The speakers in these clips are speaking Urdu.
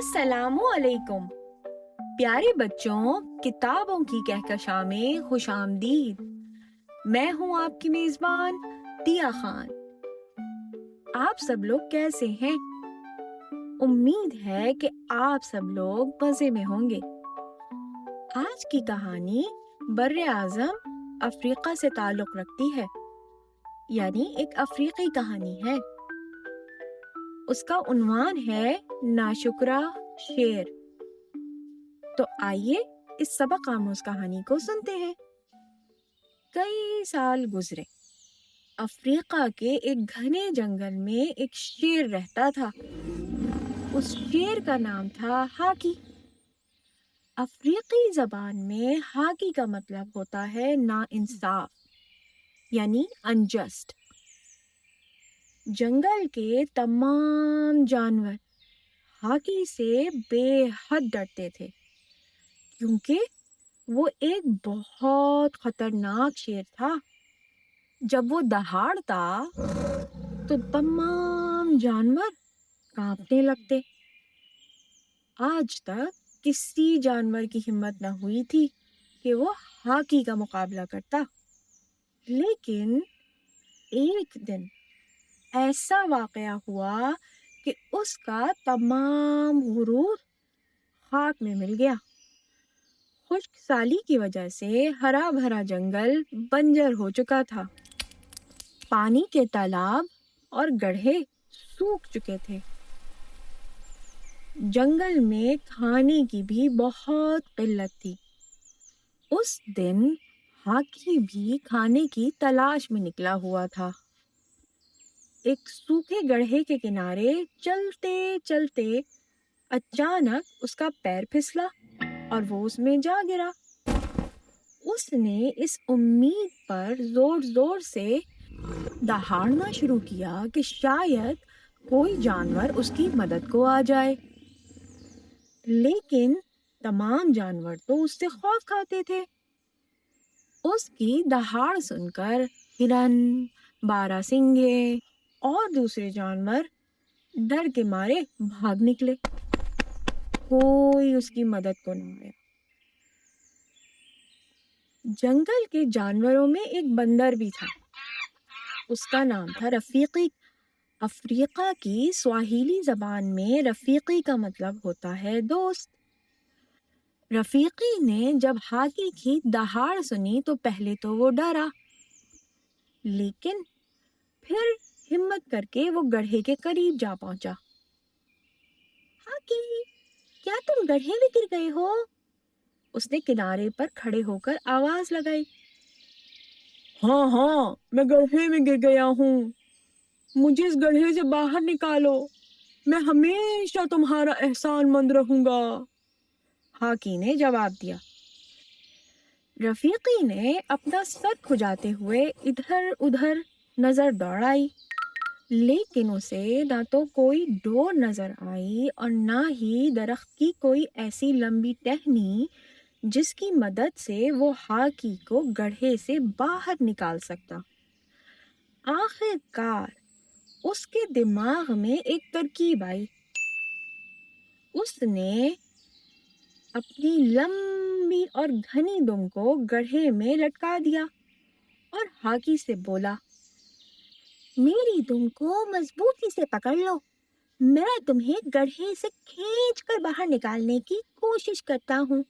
السلام علیکم پیارے بچوں، کتابوں کی کہکشاں میں خوش آمدید۔ میں ہوں آپ کی میزبان دیا خان۔ آپ سب لوگ کیسے ہیں؟ امید ہے کہ آپ سب لوگ مزے میں ہوں گے۔ آج کی کہانی بر اعظم افریقہ سے تعلق رکھتی ہے، یعنی ایک افریقی کہانی ہے۔ اس کا عنوان ہے ناشکرہ شیر۔ تو آئیے اس سبق آموز کہانی کو سنتے ہیں۔ کئی سال گزرے۔ افریقہ کے ایک گھنے جنگل میں ایک شیر رہتا تھا۔ اس شیر کا نام تھا ہاکی۔ افریقی زبان میں ہاکی کا مطلب ہوتا ہے نا انصاف، یعنی انجسٹ۔ جنگل کے تمام جانور ہاکی سے بے حد ڈرتے تھے، کیونکہ وہ ایک بہت خطرناک شیر تھا۔ جب وہ دہاڑتا تو تمام جانور کانپنے لگتے۔ آج تک کسی جانور کی ہمت نہ ہوئی تھی کہ وہ ہاکی کا مقابلہ کرتا، لیکن ایک دن ایسا واقعہ ہوا کہ اس کا تمام غرور خاک میں مل گیا۔ خشک سالی کی وجہ سے ہرا بھرا جنگل بنجر ہو چکا تھا۔ پانی کے تالاب اور گڑھے سوکھ چکے تھے۔ جنگل میں کھانے کی بھی بہت قلت تھی۔ اس دن ہاکی بھی کھانے کی تلاش میں نکلا ہوا تھا۔ ایک سوکھے گڑھے کے کنارے چلتے چلتے اچانک اس کا پیر پھسلا اور وہ اس میں جا گرا۔ اس نے اس امید پر زور زور سے دہاڑنا شروع کیا کہ شاید کوئی جانور اس کی مدد کو آ جائے، لیکن تمام جانور تو اس سے خوف کھاتے تھے۔ اس کی دہاڑ سن کر ہرن، باراسنگھے اور دوسرے جانور ڈر کے مارے بھاگ نکلے۔ کوئی اس کی مدد کو نہ آیا۔ جنگل کے جانوروں میں ایک بندر بھی تھا۔ اس کا نام تھا رفیقی۔ افریقہ کی سواحیلی زبان میں رفیقی کا مطلب ہوتا ہے دوست۔ رفیقی نے جب ہاکی کی دہاڑ سنی تو پہلے تو وہ ڈرا، لیکن پھر ہمت کر کے وہ گڑھے کے قریب جا پہنچا۔ ہاکی، کیا تم گڑھے میں گر گئے ہو؟ اس نے کنارے پر کھڑے ہو کر آواز لگائی۔ ہاں، میں گڑھے میں گر گیا ہوں، مجھے اس گڑھے سے باہر نکالو، میں ہمیشہ تمہارا احسان مند رہوں گا، ہاکی نے جواب دیا۔ رفیقی نے اپنا سر کھجاتے ہوئے ادھر ادھر نظر دوڑائی، لیکن اسے نہ تو کوئی ڈور نظر آئی اور نہ ہی درخت کی کوئی ایسی لمبی ٹہنی جس کی مدد سے وہ ہاکی کو گڑھے سے باہر نکال سکتا۔ آخر کار اس کے دماغ میں ایک ترکیب آئی۔ اس نے اپنی لمبی اور گھنی دم کو گڑھے میں لٹکا دیا اور ہاکی سے بولا، میری دم کو مضبوطی سے پکڑ لو، میں تمہیں گڑھے سے کھینچ کر باہر نکالنے کی کوشش کرتا ہوں۔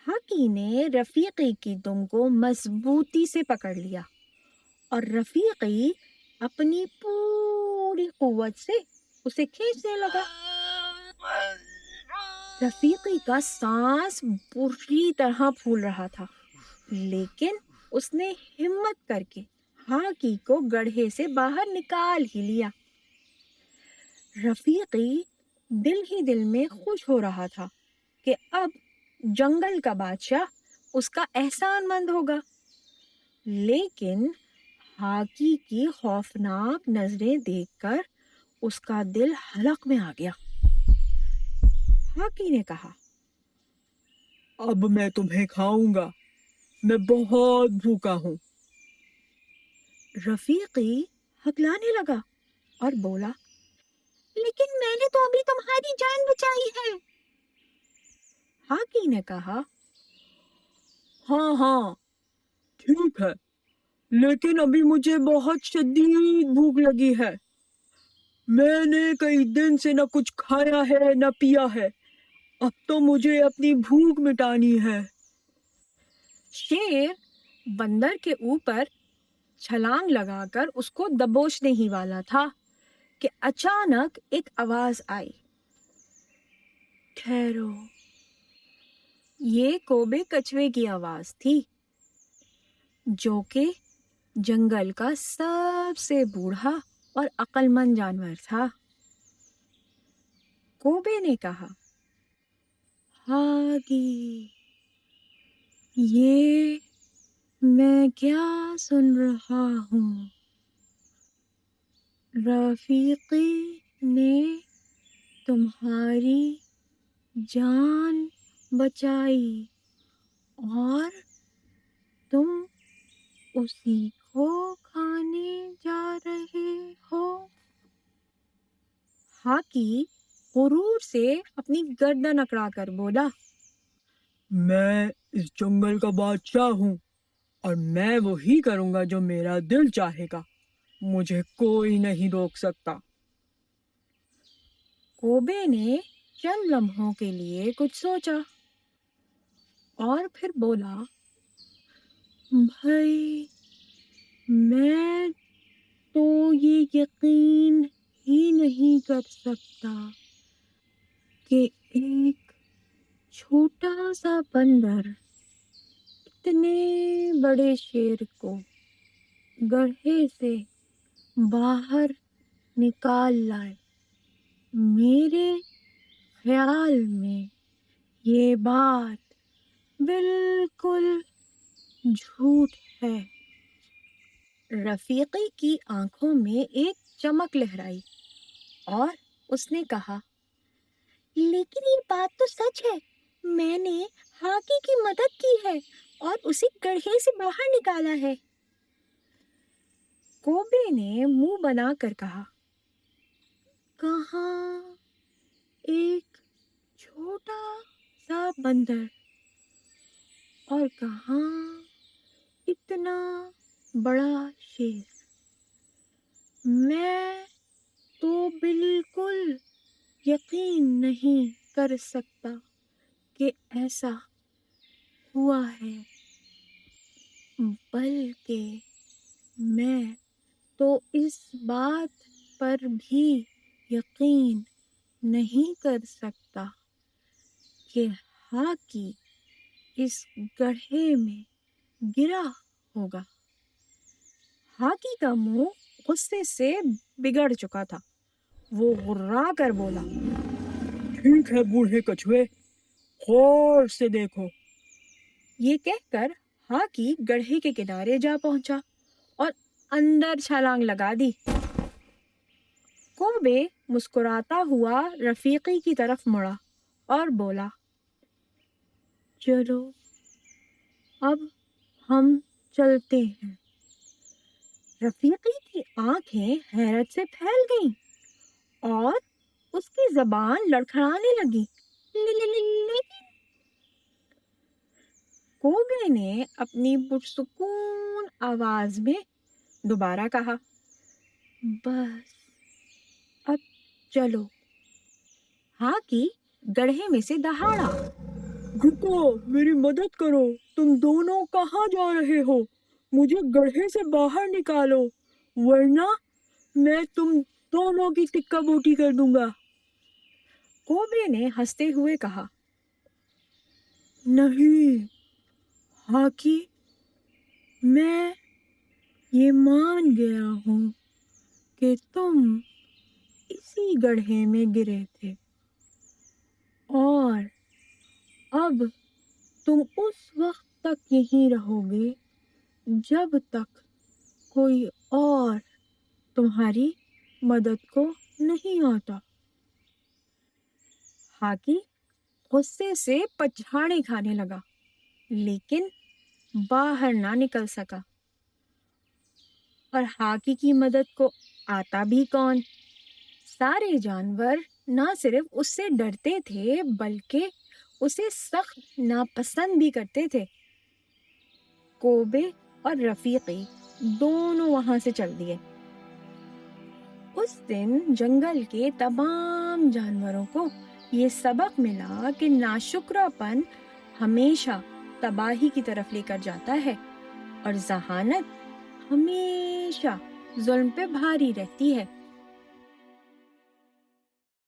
ہاکی نے رفیقی کی دم کو مضبوطی سے پکڑ لیا اور رفیقی اپنی پوری قوت سے اسے کھینچنے لگا۔ رفیقی کا سانس بری طرح پھول رہا تھا، لیکن اس نے ہمت کر کے ہاکی کو گڑھے سے باہر نکال ہی لیا۔ رفیقی دل ہی دل میں خوش ہو رہا تھا کہ اب جنگل کا بادشاہ اس کا احسان مند ہوگا، لیکن ہاکی کی خوفناک نظریں دیکھ کر اس کا دل حلق میں آ گیا۔ ہاکی نے کہا، اب میں تمہیں کھاؤں گا، میں بہت بھوکا ہوں۔ رفیقی ہکلانے لگا اور بولا، لیکن میں نے تو ابھی تمہاری جان بچائی ہے۔ ہاکی نے کہا، ہاں ہاں ٹھیک ہے، لیکن ابھی مجھے بہت شدید بھوک لگی ہے۔ میں نے کئی دن سے نہ کچھ کھایا ہے نہ پیا ہے، اب تو مجھے اپنی بھوک مٹانی ہے۔ شیر بندر کے اوپر چھلانگ لگا کر اس کو دبوچنے ہی والا تھا کہ اچانک ایک آواز آئی، ٹھہرو۔ یہ کوبے کچھوے کی آواز تھی، جو کہ جنگل کا سب سے بوڑھا اور عقل مند جانور تھا۔ کوبے نے کہا، ہاگی، یہ میں کیا سن رہا ہوں؟ رفیقی نے تمہاری جان بچائی اور تم اسی کو کھانے جا رہے ہو؟ ہاکی غرور سے اپنی گردن اکڑا کر بولا، میں اس جنگل کا بادشاہ ہوں اور میں وہی کروں گا جو میرا دل چاہے گا، مجھے کوئی نہیں روک سکتا۔ کوبے نے چند لمحوں کے لیے کچھ سوچا اور پھر بولا، بھائی، میں تو یہ یقین ہی نہیں کر سکتا کہ ایک چھوٹا سا بندر اتنے بڑے شیر کو گڑھے سے باہر نکال لائے۔ میرے خیال میں یہ بات بالکل جھوٹ ہے۔ رفیقی کی آنکھوں میں ایک چمک لہرائی اور اس نے کہا، لیکن یہ بات تو سچ ہے، میں نے ہاکی کی مدد کی ہے اور اسے گڑھے سے باہر نکالا ہے۔ کوبے نے منہ بنا کر کہا، کہاں ایک چھوٹا سا بندر اور کہاں اتنا بڑا شیر؟ میں تو بالکل یقین نہیں کر سکتا کہ ایسا ہوا ہے، بلکہ میں تو اس بات پر بھی یقین نہیں کر سکتا کہ ہاکی اس گڑھے میں گرا ہوگا۔ ہاکی کا منہ غصے سے بگڑ چکا تھا، وہ غرا کر بولا، ٹھیک ہے بوڑھے کچھوے، غور سے دیکھو۔ یہ کہہ کر ہاکی گڑھے کے کنارے جا پہنچا اور اندر چھلانگ لگا دی۔ کوبے مسکراتا ہوا رفیقی کی طرف مڑا اور بولا، چلو اب ہم چلتے ہیں۔ رفیقی کی آنکھیں حیرت سے پھیل گئیں اور اس کی زبان لڑکھڑانے لگی، لیکن کوبے نے اپنی پرسکون آواز میں دوبارہ کہا، بس اب چلو۔ ہاکی گڑھے میں سے دہاڑا، رکو، میری مدد کرو، تم دونوں کہاں جا رہے ہو؟ مجھے گڑھے سے باہر نکالو، ورنہ میں تم دونوں کی ٹکا بوٹی کر دوں گا۔ کوبے نے ہنستے ہوئے کہا، نہیں ہاکی، میں یہ مان گیا ہوں کہ تم اسی گڑھے میں گرے تھے اور اب تم اس وقت تک یہیں رہو گے جب تک کوئی اور تمہاری مدد کو نہیں آتا۔ ہاکی غصے سے پچھاڑے کھانے لگا، لیکن باہر نہ نکل سکا، اور ہاکی کی مدد کو آتا بھی کون؟ سارے جانور نہ صرف اس سے ڈرتے تھے بلکہ اسے سخت ناپسند بھی کرتے تھے۔ کوبے اور رفیقی دونوں وہاں سے چل دیے۔ اس دن جنگل کے تمام جانوروں کو یہ سبق ملا کہ ناشکرا پن ہمیشہ تباہی کی طرف لے کر جاتا ہے اور ذہانت ہمیشہ ظلم پہ بھاری رہتی ہے۔